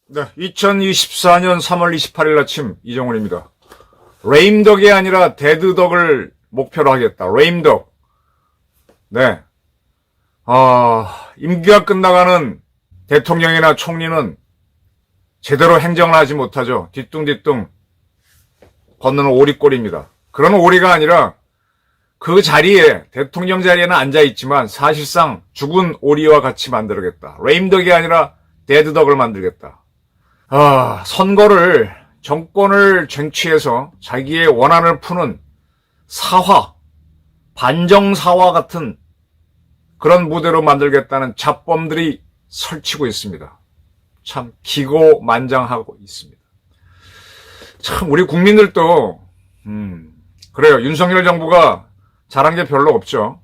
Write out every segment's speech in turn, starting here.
네, 2024년 3월 28일 아침 이정훈입니다. 레임덕이 아니라 데드덕을 목표로 하겠다. 레임덕. 네. 임기가 끝나가는 대통령이나 총리는 제대로 행정을 하지 못하죠. 뒤뚱뒤뚱 걷는 오리꼴입니다. 그런 오리가 아니라 그 자리에, 대통령 자리에는 앉아있지만 사실상 죽은 오리와 같이 만들겠다. 레임덕이 아니라 데드덕을 만들겠다. 선거를, 정권을 쟁취해서 자기의 원한을 푸는 사화, 반정사화 같은 그런 무대로 만들겠다는 잡범들이 설치고 있습니다. 참 기고만장하고 있습니다. 참 우리 국민들도 그래요. 윤석열 정부가 잘한 게 별로 없죠.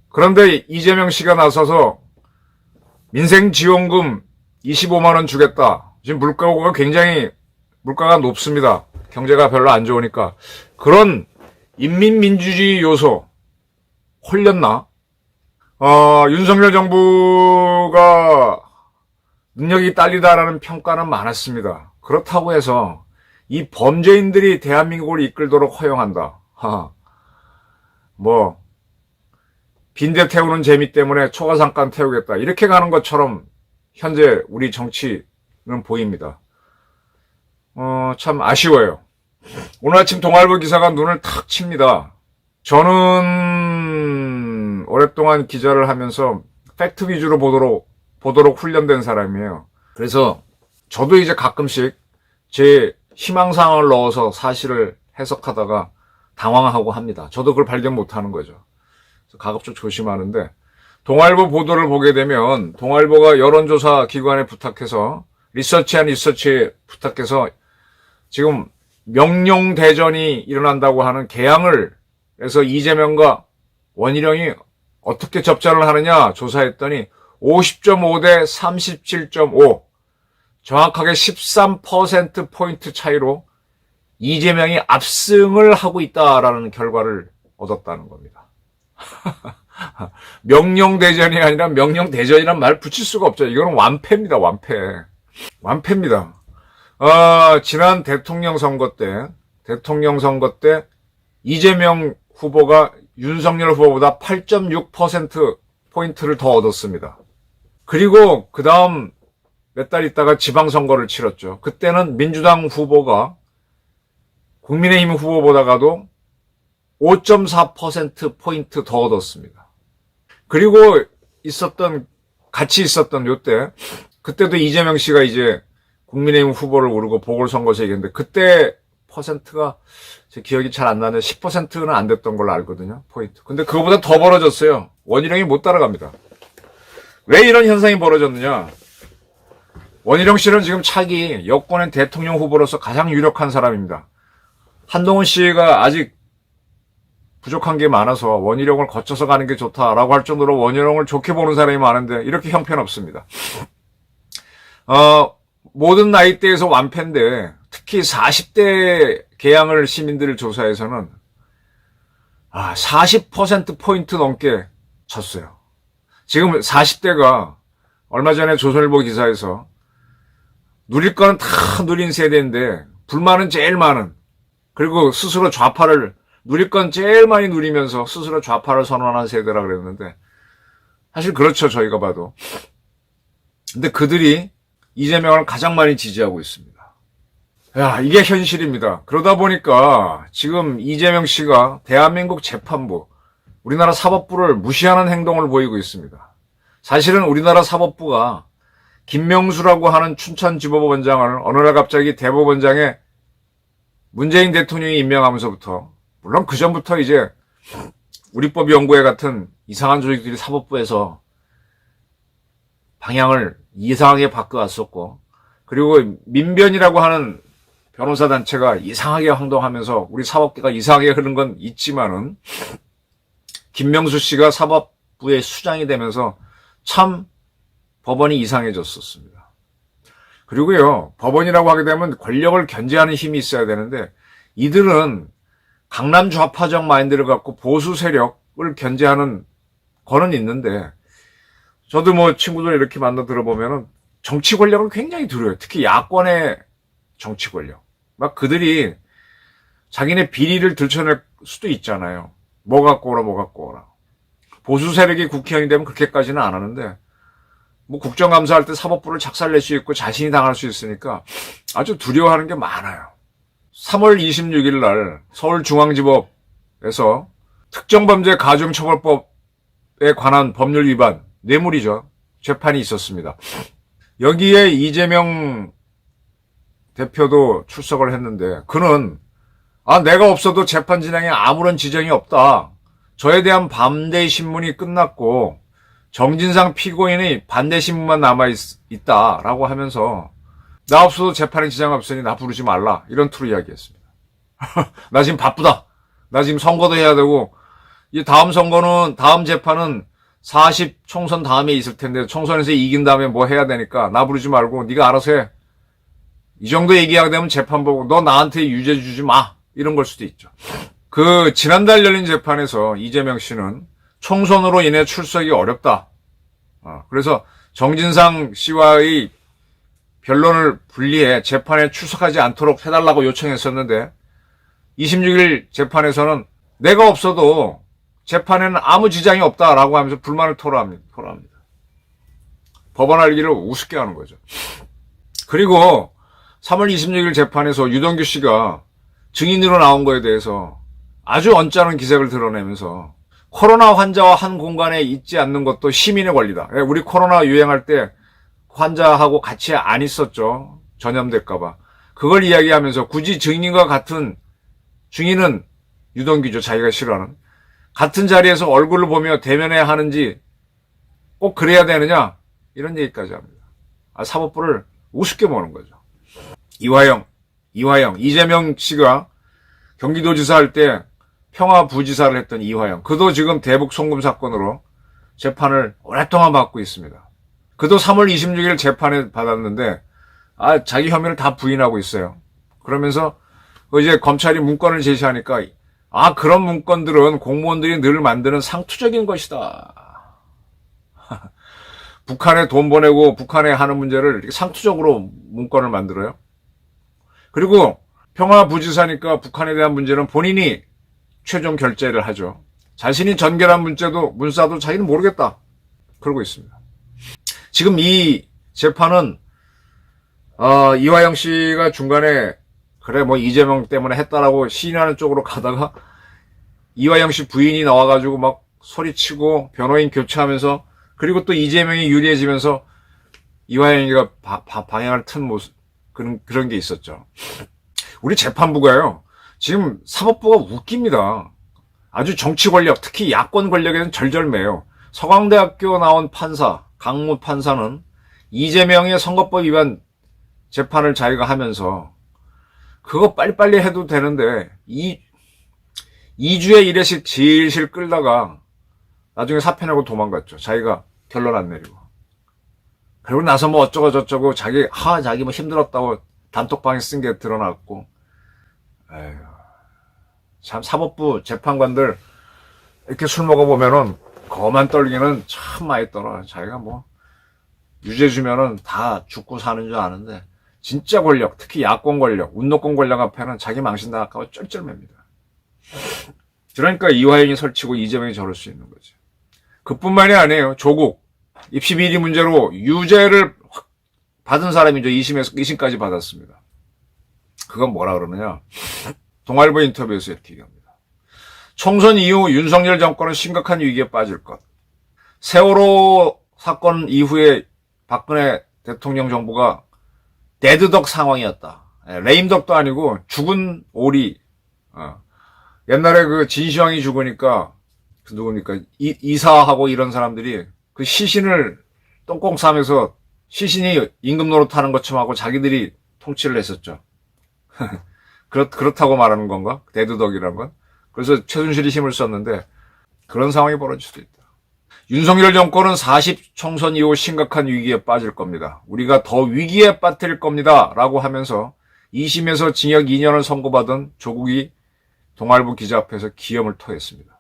그런데 이재명 씨가 나서서 민생지원금 25만 원 주겠다. 지금 물가가 높습니다. 경제가 별로 안 좋으니까. 그런 인민민주주의 요소 홀렸나? 윤석열 정부가 능력이 딸리다라는 평가는 많았습니다. 그렇다고 해서 이 범죄인들이 대한민국을 이끌도록 허용한다. 빈대 태우는 재미 때문에 초과상관 태우겠다. 이렇게 가는 것처럼 현재 우리 정치는 보입니다. 참 아쉬워요. 오늘 아침 동아일보 기사가 눈을 탁 칩니다. 저는 오랫동안 기자를 하면서 팩트 위주로 보도록 훈련된 사람이에요. 그래서 저도 이제 가끔씩 제 희망사항을 넣어서 사실을 해석하다가 당황하고 합니다. 저도 그걸 발견 못하는 거죠. 그래서 가급적 조심하는데, 동아일보 보도를 보게 되면 동아일보가 여론조사 기관에 부탁해서 리서치에 부탁해서 지금 명령대전이 일어난다고 하는 개항을 해서 이재명과 원희룡이 어떻게 접전을 하느냐 조사했더니 50.5 대 37.5, 정확하게 13%포인트 차이로 이재명이 압승을 하고 있다라는 결과를 얻었다는 겁니다. 명령대전이 아니라 명령대전이란 말 붙일 수가 없죠. 이거는 완패입니다. 완패입니다. 지난 대통령 선거 때 이재명 후보가 윤석열 후보보다 8.6%포인트를 더 얻었습니다. 그리고 그 다음 몇 달 있다가 지방선거를 치렀죠. 그때는 민주당 후보가 국민의힘 후보보다가도 5.4%포인트 더 얻었습니다. 그리고 같이 있었던 요때, 그때도 이재명 씨가 이제 국민의힘 후보를 오르고 보궐선거에서 이겼는데, 그때 퍼센트가 제 기억이 잘 안 나는데 10%는 안 됐던 걸로 알거든요, 포인트. 근데 그거보다 더 벌어졌어요. 원희룡이 못 따라갑니다. 왜 이런 현상이 벌어졌느냐? 원희룡 씨는 지금 차기 여권의 대통령 후보로서 가장 유력한 사람입니다. 한동훈 씨가 아직 부족한 게 많아서 원희룡을 거쳐서 가는 게 좋다라고 할 정도로 원희룡을 좋게 보는 사람이 많은데 이렇게 형편없습니다. 모든 나이대에서 완패인데 특히 40대 개항을 시민들을 조사해서는 40%포인트 넘게 졌어요. 지금 40대가 얼마 전에 조선일보 기사에서 누릴 거는 다 누린 세대인데 불만은 제일 많은, 그리고 스스로 누릴 건 제일 많이 누리면서 스스로 좌파를 선언한 세대라 그랬는데, 사실 그렇죠, 저희가 봐도. 근데 그들이 이재명을 가장 많이 지지하고 있습니다. 이게 현실입니다. 그러다 보니까 지금 이재명 씨가 대한민국 재판부, 우리나라 사법부를 무시하는 행동을 보이고 있습니다. 사실은 우리나라 사법부가 김명수라고 하는 춘천지법원장을 어느 날 갑자기 대법원장에 문재인 대통령이 임명하면서부터, 물론 그 전부터 이제 우리법연구회 같은 이상한 조직들이 사법부에서 방향을 이상하게 바꿔왔었고, 그리고 민변이라고 하는 변호사 단체가 이상하게 행동하면서 우리 사법계가 이상하게 흐른 건 있지만은, 김명수 씨가 사법부의 수장이 되면서 참 법원이 이상해졌었습니다. 그리고요, 법원이라고 하게 되면 권력을 견제하는 힘이 있어야 되는데, 이들은 강남 좌파적 마인드를 갖고 보수 세력을 견제하는 거는 있는데, 저도 뭐 친구들 이렇게 만나 들어보면은 정치 권력을 굉장히 두려워요. 특히 야권의 정치 권력. 막 그들이 자기네 비리를 들춰낼 수도 있잖아요. 뭐 갖고 오라, 뭐 갖고 오라. 보수 세력이 국회의원이 되면 그렇게까지는 안 하는데, 뭐 국정감사할 때 사법부를 작살낼 수 있고 자신이 당할 수 있으니까 아주 두려워하는 게 많아요. 3월 26일 날 서울중앙지법에서 특정범죄 가중처벌법에 관한 법률 위반, 뇌물이죠. 재판이 있었습니다. 여기에 이재명 대표도 출석을 했는데 그는 내가 없어도 재판 진행에 아무런 지장이 없다. 저에 대한 반대 신문이 끝났고 정진상 피고인의 반대 신문만 남아있다라고 하면서 나 없어도 재판에 지장 없으니 나 부르지 말라. 이런 투로 이야기했습니다. 나 지금 바쁘다. 나 지금 선거도 해야 되고 이 다음 선거는 다음 재판은 40 총선 다음에 있을 텐데 총선에서 이긴 다음에 뭐 해야 되니까 나 부르지 말고 네가 알아서 해. 이 정도 얘기하게 되면 재판 보고 너 나한테 유죄 주지 마. 이런 걸 수도 있죠. 그 지난달 열린 재판에서 이재명 씨는 총선으로 인해 출석이 어렵다. 그래서 정진상 씨와의 변론을 분리해 재판에 출석하지 않도록 해달라고 요청했었는데 26일 재판에서는 내가 없어도 재판에는 아무 지장이 없다라고 하면서 불만을 토로합니다. 법원 알기를 우습게 하는 거죠. 그리고 3월 26일 재판에서 유동규 씨가 증인으로 나온 거에 대해서 아주 언짢은 기색을 드러내면서 코로나 환자와 한 공간에 있지 않는 것도 시민의 권리다. 우리 코로나 유행할 때 환자하고 같이 안 있었죠. 전염될까봐. 그걸 이야기하면서 굳이 증인과 같은, 증인은 유동규죠. 자기가 싫어하는. 같은 자리에서 얼굴을 보며 대면해야 하는지 꼭 그래야 되느냐? 이런 얘기까지 합니다. 사법부를 우습게 보는 거죠. 이화영, 이재명 씨가 경기도지사 할 때 평화부지사를 했던 이화영. 그도 지금 대북 송금 사건으로 재판을 오랫동안 받고 있습니다. 그도 3월 26일 재판에 받았는데, 자기 혐의를 다 부인하고 있어요. 그러면서, 이제 검찰이 문건을 제시하니까, 그런 문건들은 공무원들이 늘 만드는 상투적인 것이다. 북한에 돈 보내고 북한에 하는 문제를 이렇게 상투적으로 문건을 만들어요. 그리고 평화부지사니까 북한에 대한 문제는 본인이 최종 결재를 하죠. 자신이 전결한 문자도 자기는 모르겠다. 그러고 있습니다. 지금 이 재판은 이화영 씨가 중간에 그래 뭐 이재명 때문에 했다라고 시인하는 쪽으로 가다가 이화영 씨 부인이 나와가지고 막 소리치고 변호인 교체하면서 그리고 또 이재명이 유리해지면서 이화영이가 방향을 튼 모습 그런 게 있었죠. 우리 재판부가요. 지금 사법부가 웃깁니다. 아주 정치 권력, 특히 야권 권력에는 절절매요. 서강대학교 나온 판사, 강무 판사는 이재명의 선거법 위반 재판을 자기가 하면서 그거 빨리빨리 해도 되는데 2주에 1회씩 질질 끌다가 나중에 사표 내고 도망갔죠. 자기가 결론 안 내리고. 그리고 나서 뭐 어쩌고 저쩌고 자기 뭐 힘들었다고 단톡방에 쓴 게 드러났고. 에휴, 참 사법부 재판관들 이렇게 술 먹어보면은 거만 떨기는 참 많이 떨어. 자기가 뭐 유죄 주면은 다 죽고 사는 줄 아는데 진짜 권력, 특히 야권 권력, 운동권 권력 앞에는 자기 망신 당할까봐 쩔쩔맵니다. 그러니까 이화영이 설치고 이재명이 저럴 수 있는 거죠. 그뿐만이 아니에요. 조국 입시 비리 문제로 유죄를 받은 사람이죠. 2심까지 받았습니다. 그건 뭐라 그러느냐. 동아일보 인터뷰에서 이렇게 얘기합니다. 총선 이후 윤석열 정권은 심각한 위기에 빠질 것. 세월호 사건 이후에 박근혜 대통령 정부가 데드덕 상황이었다. 레임덕도 아니고 죽은 오리. 옛날에 그 진시황이 죽으니까 그 누굽니까 이사하고 이런 사람들이 그 시신을 똥꽁 싸면서 시신이 임금 노릇하는 것처럼 하고 자기들이 통치를 했었죠. 그렇다고 말하는 건가? 데드덕이란 건? 그래서 최순실이 힘을 썼는데 그런 상황이 벌어질 수도 있다. 윤석열 정권은 40 총선 이후 심각한 위기에 빠질 겁니다. 우리가 더 위기에 빠뜨릴 겁니다. 라고 하면서 2심에서 징역 2년을 선고받은 조국이 동아일보 기자 앞에서 기염을 토했습니다.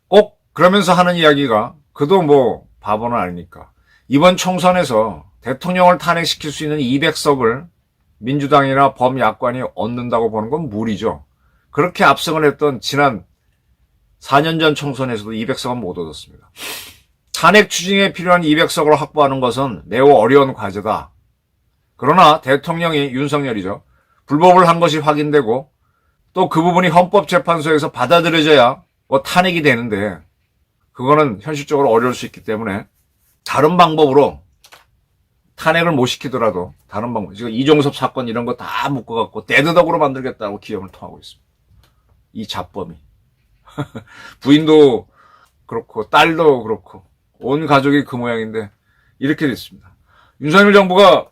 꼭 그러면서 하는 이야기가 그도 뭐 바보는 아니니까 이번 총선에서 대통령을 탄핵시킬 수 있는 200석을 민주당이나 범야권이 얻는다고 보는 건 무리죠. 그렇게 압승을 했던 지난 4년 전 총선에서도 200석은 못 얻었습니다. 탄핵 추진에 필요한 200석을 확보하는 것은 매우 어려운 과제다. 그러나 대통령이 윤석열이죠. 불법을 한 것이 확인되고 또 그 부분이 헌법재판소에서 받아들여져야 뭐 탄핵이 되는데 그거는 현실적으로 어려울 수 있기 때문에 다른 방법으로 탄핵을 못 시키더라도 다른 방법, 지금 이종섭 사건 이런 거 다 묶어갖고 대드덕으로 만들겠다고 기염을 토하고 있습니다. 이 잡범이. 부인도 그렇고 딸도 그렇고 온 가족이 그 모양인데 이렇게 됐습니다. 윤석열 정부가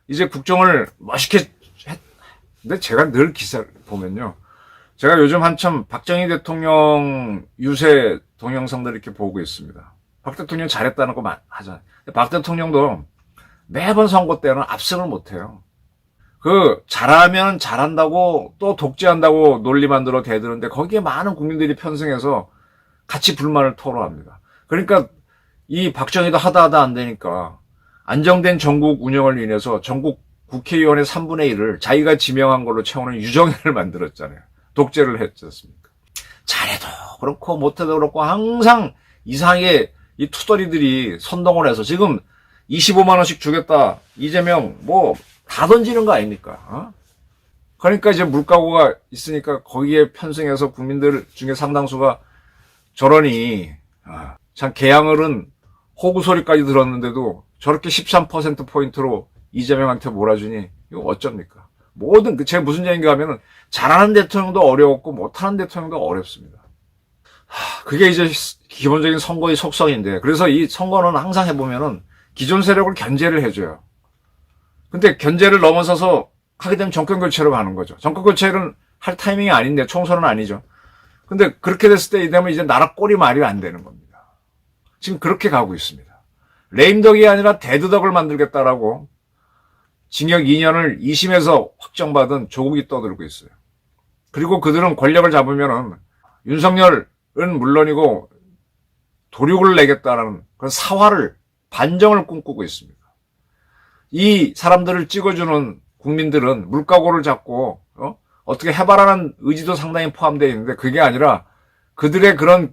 이제 국정을 멋있게 근데 제가 늘 기사를 보면요. 제가 요즘 한참 박정희 대통령 유세 동영상들 이렇게 보고 있습니다. 박 대통령 잘했다는 거 하잖아요. 박 대통령도 매번 선거 때는 압승을 못해요. 잘하면 잘한다고 또 독재한다고 논리 만들어 대드는데 거기에 많은 국민들이 편승해서 같이 불만을 토로합니다. 그러니까 이 박정희도 하다 안 되니까 안정된 전국 운영을 위해서 전국 국회의원의 3분의 1을 자기가 지명한 걸로 채우는 유정회를 만들었잖아요. 독재를 했지 않습니까? 잘해도 그렇고 못해도 그렇고 항상 이상하게 이 투덜이들이 선동을 해서 지금 25만 원씩 주겠다. 이재명 뭐 다 던지는 거 아닙니까? 어? 그러니까 이제 물가고가 있으니까 거기에 편승해서 국민들 중에 상당수가 저러니 참 개양을은 호구 소리까지 들었는데도 저렇게 13%포인트로 이재명한테 몰아주니 이거 어쩝니까? 제가 무슨 얘기인가 하면은 잘하는 대통령도 어려웠고 못하는 대통령도 어렵습니다. 그게 이제 기본적인 선거의 속성인데 그래서 이 선거는 항상 해보면은 기존 세력을 견제를 해줘요. 근데 견제를 넘어서서 하게 되면 정권 교체로 가는 거죠. 정권 교체는 할 타이밍이 아닌데 총선은 아니죠. 근데 그렇게 됐을 때 되면 이제 나라 꼴이 말이 안 되는 겁니다. 지금 그렇게 가고 있습니다. 레임덕이 아니라 데드덕을 만들겠다라고 징역 2년을 2심에서 확정받은 조국이 떠들고 있어요. 그리고 그들은 권력을 잡으면은 윤석열은 물론이고 도륙을 내겠다라는 그런 사활을 반정을 꿈꾸고 있습니다. 이 사람들을 찍어주는 국민들은 물가고를 잡고 어떻게 해봐라는 의지도 상당히 포함되어 있는데 그게 아니라 그들의 그런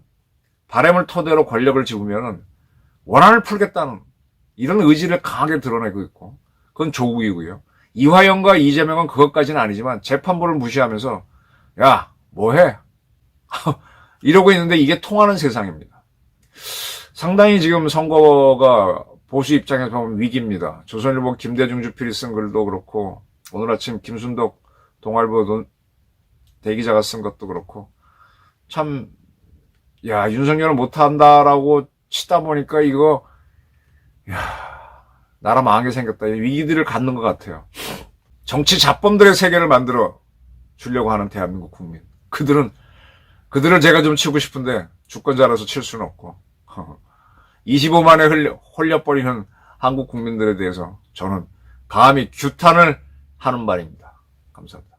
바람을 토대로 권력을 집으면은 원한을 풀겠다는 이런 의지를 강하게 드러내고 있고 그건 조국이고요. 이화영과 이재명은 그것까지는 아니지만 재판부를 무시하면서 야 뭐해? 이러고 있는데 이게 통하는 세상입니다. 상당히 지금 선거가 보수 입장에서 보면 위기입니다. 조선일보 김대중 주필이 쓴 글도 그렇고 오늘 아침 김순덕 동아일보 대기자가 쓴 것도 그렇고 참 윤석열은 못한다라고 치다 보니까 이거 나라 망하게 생겼다. 위기들을 갖는 것 같아요. 정치 잡범들의 세계를 만들어 주려고 하는 대한민국 국민. 그들을 제가 좀 치고 싶은데 주권자라서 칠 수는 없고 25만에 홀려버리는 한국 국민들에 대해서 저는 감히 규탄을 하는 말입니다. 감사합니다.